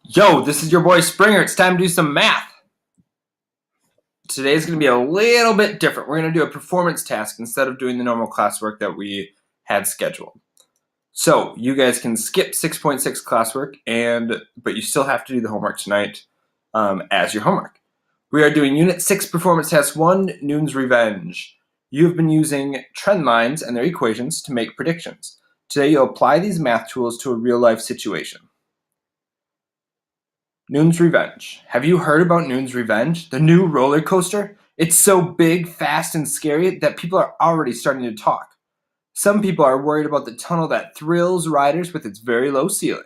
Yo, this is your boy Springer. It's time to do some math. Today's going to be a little bit different. We're going to do a performance task instead of doing the normal classwork that we had scheduled. So you guys can skip 6.6 classwork, but you still have to do the homework tonight as your homework. We are doing Unit 6 Performance Task 1, Noon's Revenge. You have been using trend lines and their equations to make predictions. Today you'll apply these math tools to a real-life situation. Noon's Revenge. Have you heard about Noon's Revenge? The new roller coaster? It's so big, fast, and scary that people are already starting to talk. Some people are worried about the tunnel that thrills riders with its very low ceiling.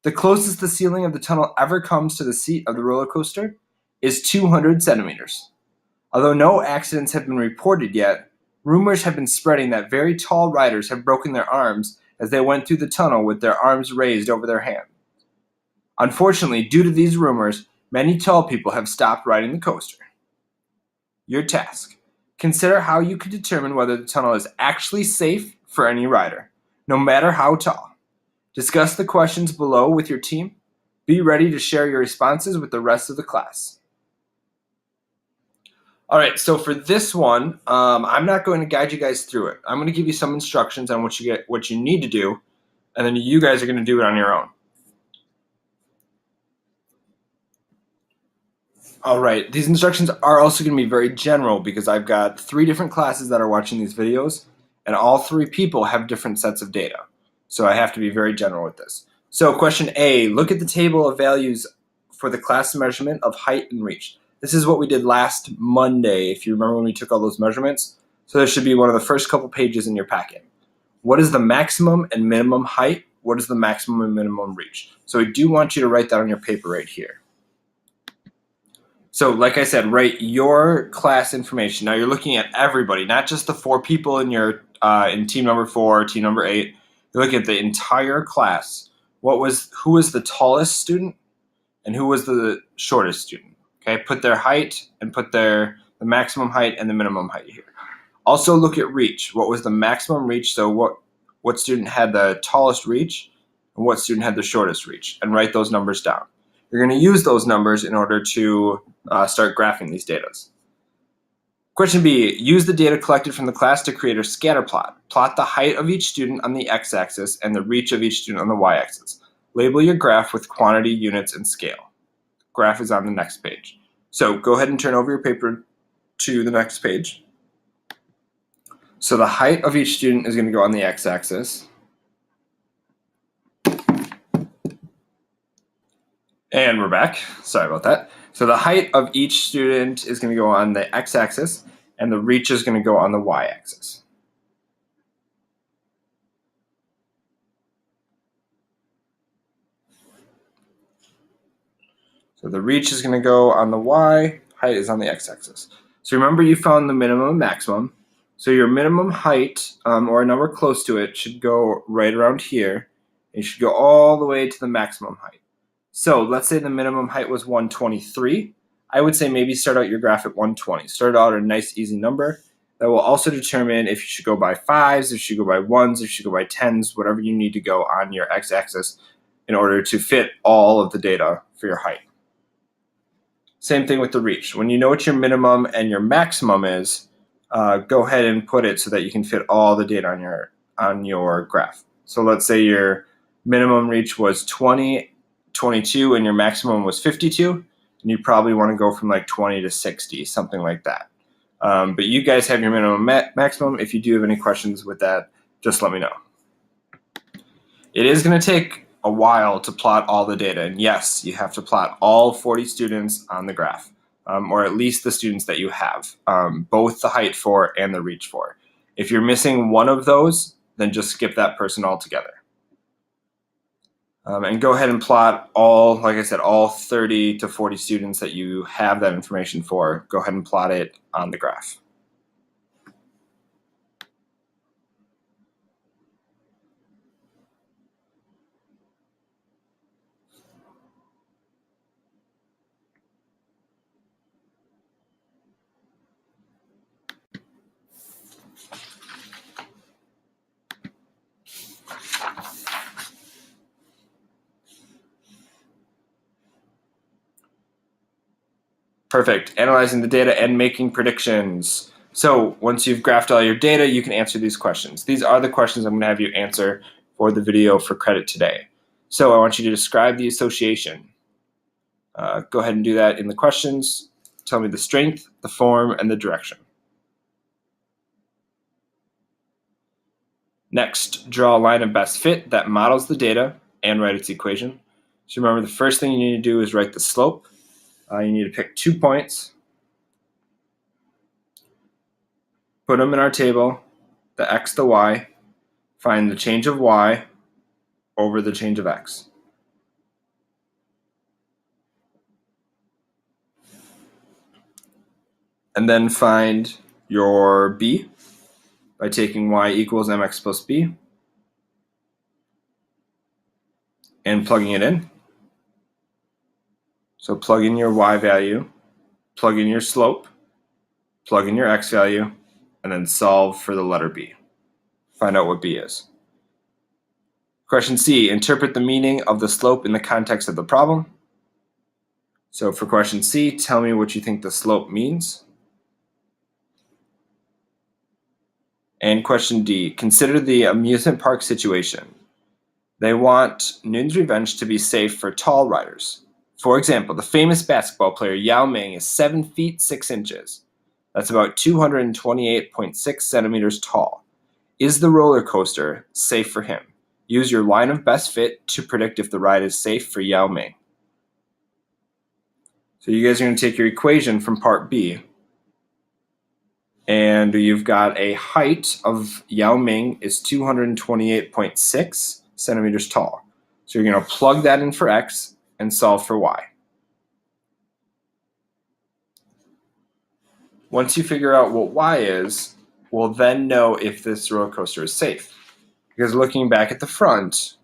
The closest the ceiling of the tunnel ever comes to the seat of the roller coaster is 200 centimeters. Although no accidents have been reported yet, rumors have been spreading that very tall riders have broken their arms as they went through the tunnel with their arms raised over their hands. Unfortunately, due to these rumors, many tall people have stopped riding the coaster. Your task. Consider how you could determine whether the tunnel is actually safe for any rider, no matter how tall. Discuss the questions below with your team. Be ready to share your responses with the rest of the class. All right, so for this one, I'm not going to guide you guys through it. I'm going to give you some instructions on what you need to do, and then you guys are going to do it on your own. All right, these instructions are also going to be very general because I've got 3 different classes that are watching these videos, and all 3 people have different sets of data. So I have to be very general with this. So question A, look at the table of values for the class measurement of height and reach. This is what we did last Monday, if you remember when we took all those measurements. So this should be one of the first couple pages in your packet. What is the maximum and minimum height? What is the maximum and minimum reach? So I do want you to write that on your paper right here. So like I said, write your class information. Now you're looking at everybody, not just the 4 people in your in team number 4, team number 8. You're looking at the entire class. Who was the tallest student and who was the shortest student? Okay, put their height and put the maximum height and the minimum height here. Also look at reach. What was the maximum reach? So what student had the tallest reach and what student had the shortest reach? And write those numbers down. You're going to use those numbers in order to start graphing these data. Question B, use the data collected from the class to create a scatter plot. Plot the height of each student on the x-axis and the reach of each student on the y-axis. Label your graph with quantity, units, and scale. Graph is on the next page. So go ahead and turn over your paper to the next page. So the height of each student is going to go on the x-axis. And we're back. Sorry about that. So the height of each student is going to go on the x-axis, and the reach is going to go on the y-axis. So the reach is going to go on the y, height is on the x-axis. So remember you found the minimum and maximum. So your minimum height, or a number close to it, should go right around here. And you should go all the way to the maximum height. So let's say the minimum height was 123. I would say maybe start out your graph at 120. Start out at a nice easy number. That will also determine if you should go by 5s, if you should go by 1s, if you should go by 10s, whatever you need to go on your x-axis in order to fit all of the data for your height. Same thing with the reach. When you know what your minimum and your maximum is, go ahead and put it so that you can fit all the data on your graph. So let's say your minimum reach was 20, 22, and your maximum was 52, and you probably want to go from like 20 to 60, something like that. But you guys have your minimum maximum. If you do have any questions with that, just let me know. It is going to take a while to plot all the data, and yes, you have to plot all 40 students on the graph, or at least the students that you have, both the height for and the reach for. If you're missing one of those, then just skip that person altogether. And go ahead and plot all, like I said, all 30 to 40 students that you have that information for. Go ahead and plot it on the graph. Perfect. Analyzing the data and making predictions. So once you've graphed all your data, you can answer these questions. These are the questions I'm going to have you answer for the video for credit today. So I want you to describe the association. Go ahead and do that in the questions. Tell me the strength, the form, and the direction. Next, draw a line of best fit that models the data and write its equation. So remember, the first thing you need to do is write the slope. You need to pick 2 points, put them in our table, the x, the y, find the change of y over the change of x. And then find your b by taking y equals mx plus b and plugging it in. So plug in your y value, plug in your slope, plug in your x value, and then solve for the letter b. Find out what b is. Question C, interpret the meaning of the slope in the context of the problem. So for question C, tell me what you think the slope means. And question D, consider the amusement park situation. They want Noon's Revenge to be safe for tall riders. For example, the famous basketball player Yao Ming is 7 feet 6 inches. That's about 228.6 centimeters tall. Is the roller coaster safe for him? Use your line of best fit to predict if the ride is safe for Yao Ming. So you guys are going to take your equation from part B. And you've got a height of Yao Ming is 228.6 centimeters tall. So you're going to plug that in for x and solve for y. Once you figure out what y is, we'll then know if this roller coaster is safe. Because looking back at the front,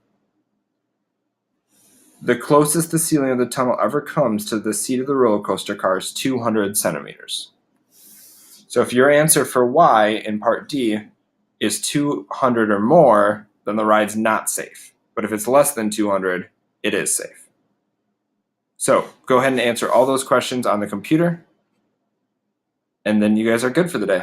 the closest the ceiling of the tunnel ever comes to the seat of the roller coaster car is 200 centimeters. So if your answer for y in part D is 200 or more, then the ride's not safe. But if it's less than 200, it is safe. So go ahead and answer all those questions on the computer, and then you guys are good for the day.